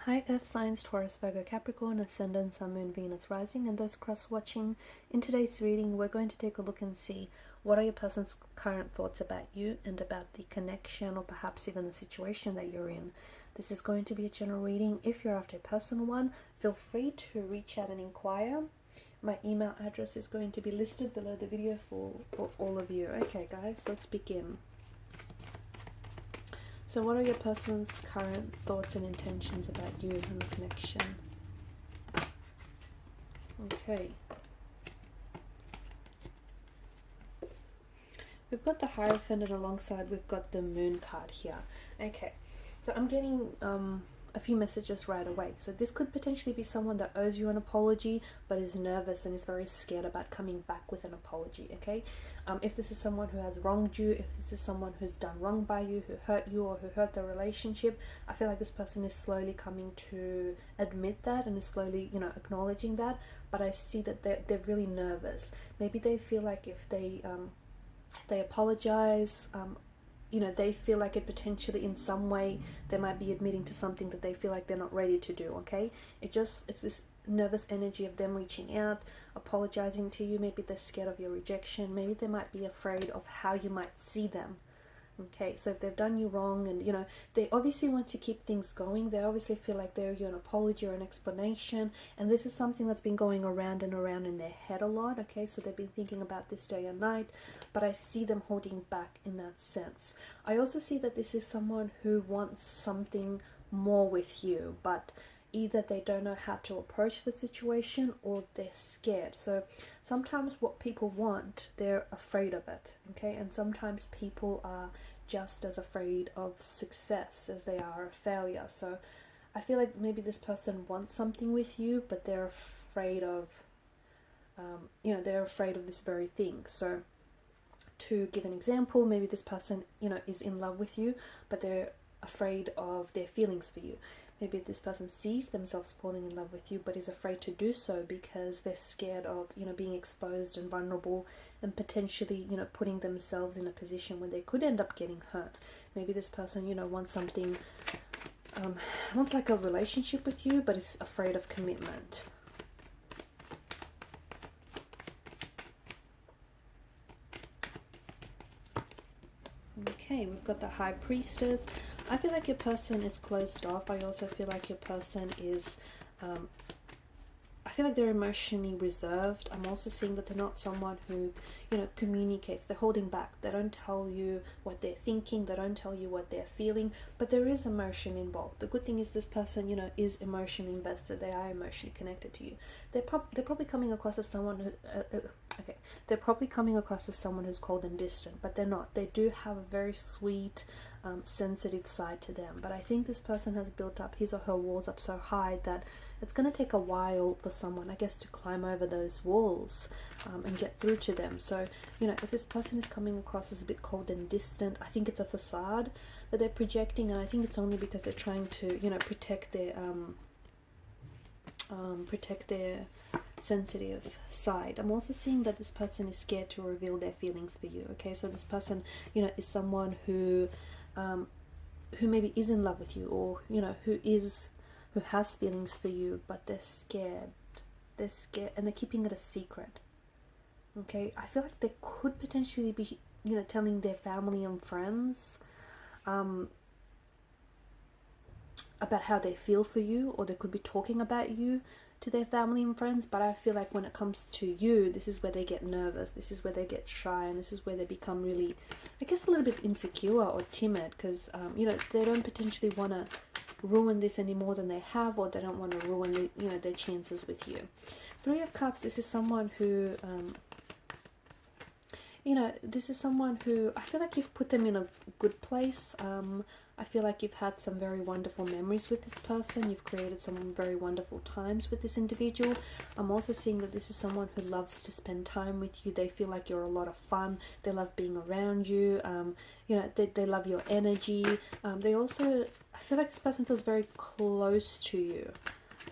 Hi Earth signs, Taurus, Virgo, Capricorn, Ascendant, Sun, Moon, Venus, Rising, and those cross-watching. In today's reading, we're going to take a look and see what are your person's current thoughts about you and about the connection or perhaps even the situation that you're in. This is going to be a general reading. If you're after a personal one, feel free to reach out and inquire. My email address is going to be listed below the video for all of you. Okay guys, let's begin. So what are your person's current thoughts and intentions about you and the connection? Okay. We've got the Hierophant and alongside we've got the Moon card here. Okay. So I'm getting a few messages right away. So this could potentially be someone that owes you an apology but is nervous and is very scared about coming back with an apology, okay? If this is someone who has wronged you, if this is someone who's done wrong by you, who hurt you or who hurt the relationship, I feel like this person is slowly coming to admit that and is slowly, acknowledging that. But I see that they're really nervous. Maybe they feel like if they apologize, they feel like it potentially in some way they might be admitting to something that they feel like they're not ready to do, okay? It's this nervous energy of them reaching out, apologizing to you. Maybe they're scared of your rejection. Maybe they might be afraid of how you might see them. Okay, so if they've done you wrong and, they obviously want to keep things going. They obviously feel like they owe you an apology or an explanation. And this is something that's been going around and around in their head a lot, okay? So they've been thinking about this day and night, but I see them holding back in that sense. I also see that this is someone who wants something more with you, but either they don't know how to approach the situation or they're scared. So sometimes what people want, they're afraid of it, okay? And sometimes people are just as afraid of success as they are of failure. So I feel like maybe this person wants something with you, but they're afraid of, they're afraid of this very thing. So to give an example, maybe this person, is in love with you, but they're afraid of their feelings for you. Maybe this person sees themselves falling in love with you but is afraid to do so because they're scared of, being exposed and vulnerable and potentially, putting themselves in a position where they could end up getting hurt. Maybe this person, wants something, wants like a relationship with you but is afraid of commitment. Okay, we've got the High Priestess. I feel like your person is closed off. I also feel like your person is, I feel like they're emotionally reserved. I'm also seeing that they're not someone who, communicates. They're holding back. They don't tell you what they're thinking. They don't tell you what they're feeling. But there is emotion involved. The good thing is this person, is emotionally invested. They are emotionally connected to you. They're probably coming across as someone who, they're probably coming across as someone who's cold and distant, but they're not. They do have a very sweet, sensitive side to them. But I think this person has built up his or her walls up so high that it's going to take a while for someone, I guess, to climb over those walls and get through to them. So, if this person is coming across as a bit cold and distant, I think it's a facade that they're projecting, and I think it's only because they're trying to, protect their sensitive side. I'm also seeing that this person is scared to reveal their feelings for you, okay? So this person, is someone who maybe is in love with you, or, who has feelings for you, but they're scared and they're keeping it a secret, okay? I feel like they could potentially be, telling their family and friends about how they feel for you, or they could be talking about you to their family and friends. But I feel like when it comes to you, this is where they get nervous, this is where they get shy, and this is where they become really, I guess, a little bit insecure or timid, because they don't potentially want to ruin this any more than they have, or they don't want to ruin their chances with you. Three of Cups, this is someone who this is someone who I feel like you've put them in a good place. I feel like you've had some very wonderful memories with this person. You've created some very wonderful times with this individual. I'm also seeing that this is someone who loves to spend time with you. They feel like you're a lot of fun. They love being around you. They love your energy. They also, I feel like this person feels very close to you.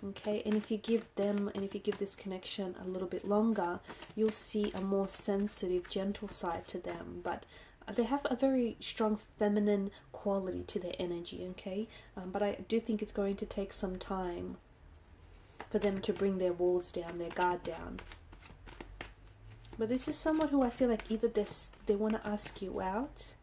Okay, and if you give this connection a little bit longer, you'll see a more sensitive, gentle side to them. But They have a very strong feminine quality to their energy, okay? But I do think it's going to take some time for them to bring their walls down, their guard down. But this is someone who I feel like either they want to ask you out.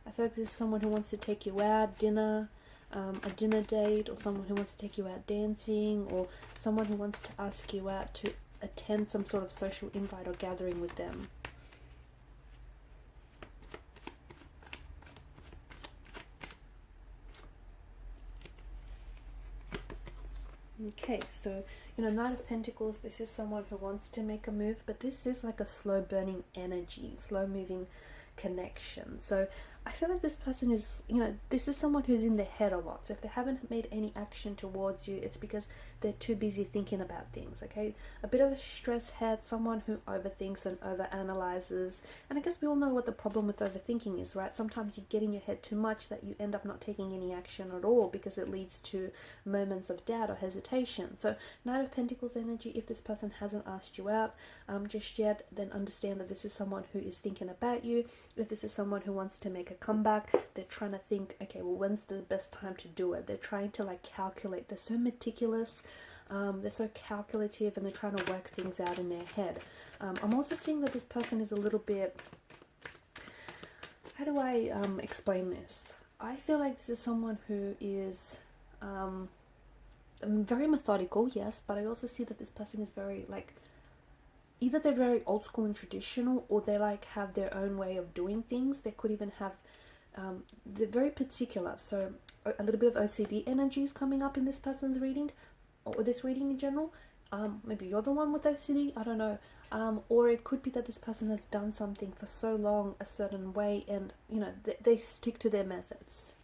I feel like this is someone who wants to take you out, dinner, a dinner date, or someone who wants to take you out dancing, or someone who wants to ask you out to attend some sort of social invite or gathering with them. Okay, so, Knight of Pentacles, this is someone who wants to make a move, but this is like a slow burning energy, slow moving connection. So I feel like this person is, this is someone who's in their head a lot. So if they haven't made any action towards you, it's because they're too busy thinking about things, okay? A bit of a stress head, someone who overthinks and overanalyzes. And I guess we all know what the problem with overthinking is, right? Sometimes you get in your head too much that you end up not taking any action at all because it leads to moments of doubt or hesitation. So Knight of Pentacles energy, if this person hasn't asked you out just yet, then understand that this is someone who is thinking about you. If this is someone who wants to make a comeback, they're trying to think, okay, well, when's the best time to do it? They're trying to like calculate. They're so meticulous, they're so calculative, and they're trying to work things out in their head. I'm also seeing that this person is a little bit, how do I explain this? I feel like this is someone who is very methodical, yes, but I also see that this person is very like, either they're very old school and traditional, or they like have their own way of doing things. They could even have, they're very particular. So a little bit of OCD energy is coming up in this person's reading, or this reading in general. Maybe you're the one with OCD, I don't know. Or it could be that this person has done something for so long a certain way, and they stick to their methods.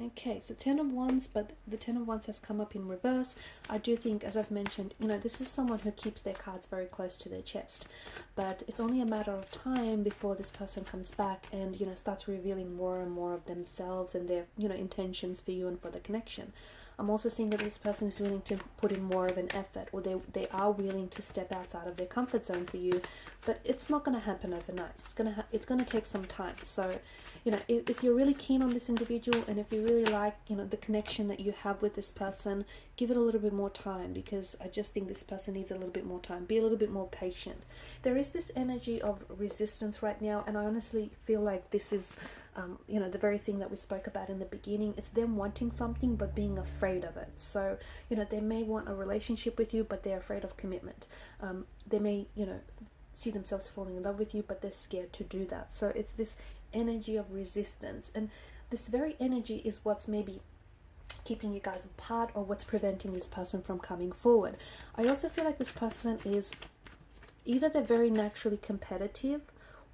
Okay, so 10 of Wands, but the 10 of Wands has come up in reverse. I do think, as I've mentioned, this is someone who keeps their cards very close to their chest. But it's only a matter of time before this person comes back and, starts revealing more and more of themselves and their, intentions for you and for the connection. I'm also seeing that this person is willing to put in more of an effort, or they are willing to step outside of their comfort zone for you, but it's not going to happen overnight. It's going to take some time. So, if you're really keen on this individual, and if you really like, the connection that you have with this person, give it a little bit more time, because I just think this person needs a little bit more time. Be a little bit more patient. There is this energy of resistance right now, and I honestly feel like this is, the very thing that we spoke about in the beginning. It's them wanting something but being afraid of it. So, they may want a relationship with you, but they're afraid of commitment. They may, see themselves falling in love with you, but they're scared to do that. So it's this energy of resistance, and this very energy is what's maybe keeping you guys apart, or what's preventing this person from coming forward. I also feel like this person is either they're very naturally competitive,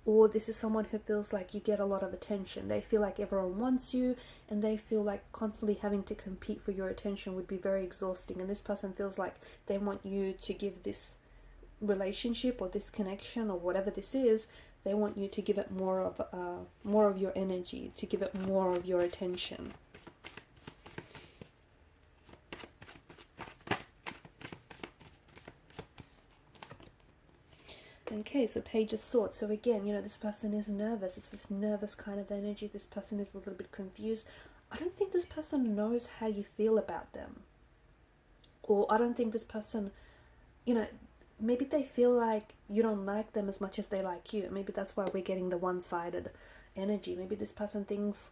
or this is someone who feels like you get a lot of attention. They feel like everyone wants you, and they feel like constantly having to compete for your attention would be very exhausting. And this person feels like they want you to give this relationship or this connection or whatever this is, they want you to give it more of your energy, to give it more of your attention. Okay, so Page of Swords. So again, this person is nervous. It's this nervous kind of energy. This person is a little bit confused. I don't think this person knows how you feel about them. Or I don't think this person, maybe they feel like you don't like them as much as they like you. Maybe that's why we're getting the one-sided energy. Maybe this person thinks,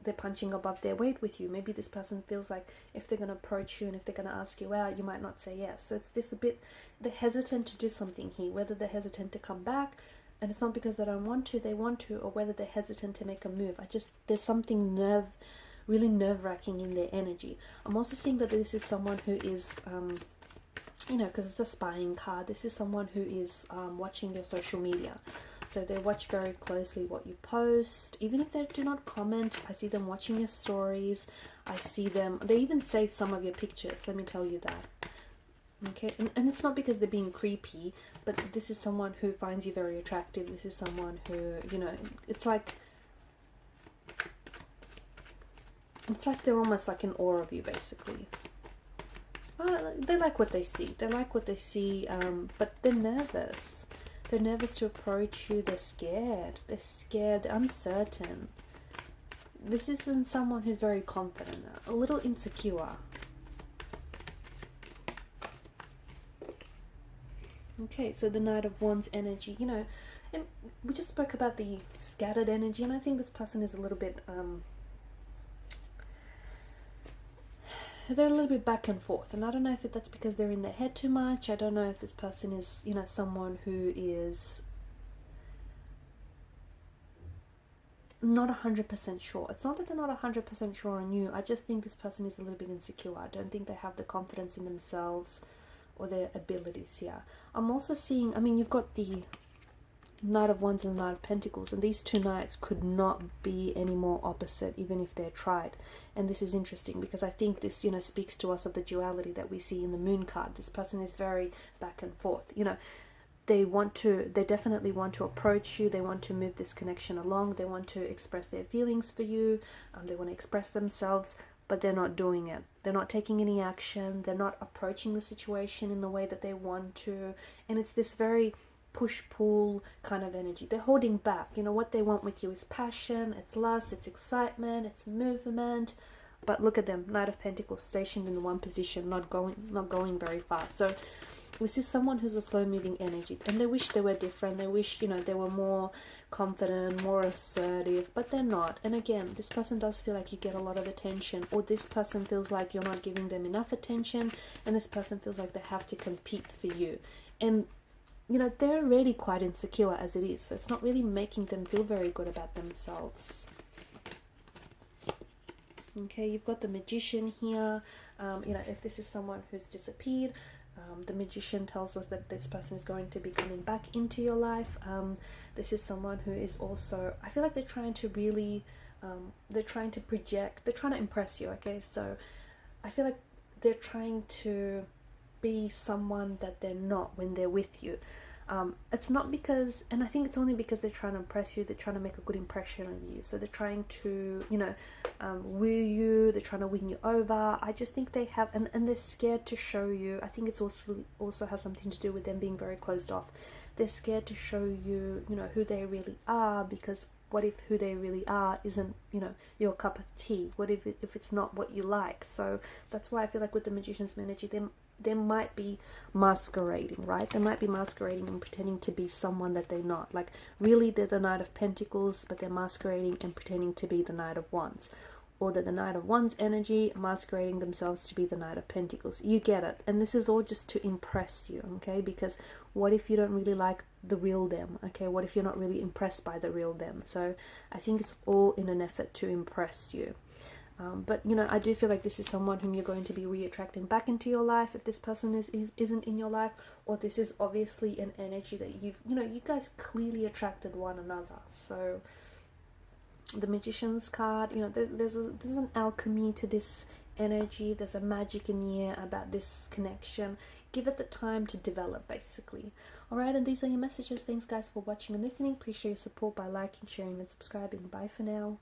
they're punching above their weight with you. Maybe this person feels like if they're going to approach you and if they're going to ask you out, you might not say yes. So it's this a bit, they're hesitant to do something here, whether they're hesitant to come back, and it's not because they don't want to, they want to, or whether they're hesitant to make a move. There's something really nerve-wracking in their energy. I'm also seeing that this is someone who is, because it's a spying card, this is someone who is watching your social media. So they watch very closely what you post. Even if they do not comment, I see them watching your stories. I see them, they even save some of your pictures, let me tell you that. Okay, and it's not because they're being creepy, but this is someone who finds you very attractive. This is someone who, it's like, It's like they're almost like in awe of you, basically. They like what they see. They like what they see, but they're nervous. They're nervous to approach you. They're scared. They're scared. They're uncertain. This isn't someone who's very confident. A little insecure. Okay, so the Knight of Wands energy, you know, and we just spoke about the scattered energy, and I think this person is a little bit, they're a little bit back and forth, and I don't know if that's because they're in their head too much. I don't know if this person is, you know, someone who is not 100% sure. It's not that they're not 100% sure on you. I just think this person is a little bit insecure. I don't think they have the confidence in themselves or their abilities here. I'm also seeing, I mean, you've got the Knight of Wands and the Knight of Pentacles, and these two knights could not be any more opposite, even if they're tried. And this is interesting because I think this, you know, speaks to us of the duality that we see in the Moon card. This person is very back and forth. You know, they definitely want to approach you. They want to move this connection along. They want to express their feelings for you. They want to express themselves, but they're not doing it. They're not taking any action. They're not approaching the situation in the way that they want to. And it's this very push-pull kind of energy. They're holding back. You know, what they want with you is passion, it's lust, it's excitement, it's movement. But look at them, Knight of Pentacles, stationed in the one position, not going very far. So this is someone who's a slow-moving energy, and they wish they were different. They wish, you know, they were more confident, more assertive, but they're not. And again, this person does feel like you get a lot of attention, or this person feels like you're not giving them enough attention, and this person feels like they have to compete for you. And you know, they're already quite insecure as it is, so it's not really making them feel very good about themselves. Okay, you've got the Magician here. You know, if this is someone who's disappeared, the Magician tells us that this person is going to be coming back into your life. This is someone who is also, I feel like they're trying to really, they're trying to project, they're trying to impress you, okay? So I feel like they're trying to be someone that they're not when they're with you. It's not because, and I think it's only because they're trying to impress you, they're trying to make a good impression on you. So they're trying to, you know, woo you, they're trying to win you over. I just think they have, and they're scared to show you. I think it's also has something to do with them being very closed off. They're scared to show you, you know, who they really are, because what if who they really are isn't, you know, your cup of tea? What if it's not what you like? So that's why I feel like with the Magician's energy, they might be masquerading, right? They might be masquerading and pretending to be someone that they're not. Like, really, they're the Knight of Pentacles, but they're masquerading and pretending to be the Knight of Wands. Or they're the Knight of Wands energy, masquerading themselves to be the Knight of Pentacles. You get it. And this is all just to impress you, okay? Because what if you don't really like the real them, okay? What if you're not really impressed by the real them? So I think it's all in an effort to impress you. But, you know, I do feel like this is someone whom you're going to be re-attracting back into your life if this person isn't in your life, or this is obviously an energy that you guys clearly attracted one another. So the Magician's card, you know, there's an alchemy to this energy. There's a magic in the air about this connection. Give it the time to develop, basically. Alright, and these are your messages. Thanks, guys, for watching and listening. Please show your support by liking, sharing, and subscribing. Bye for now.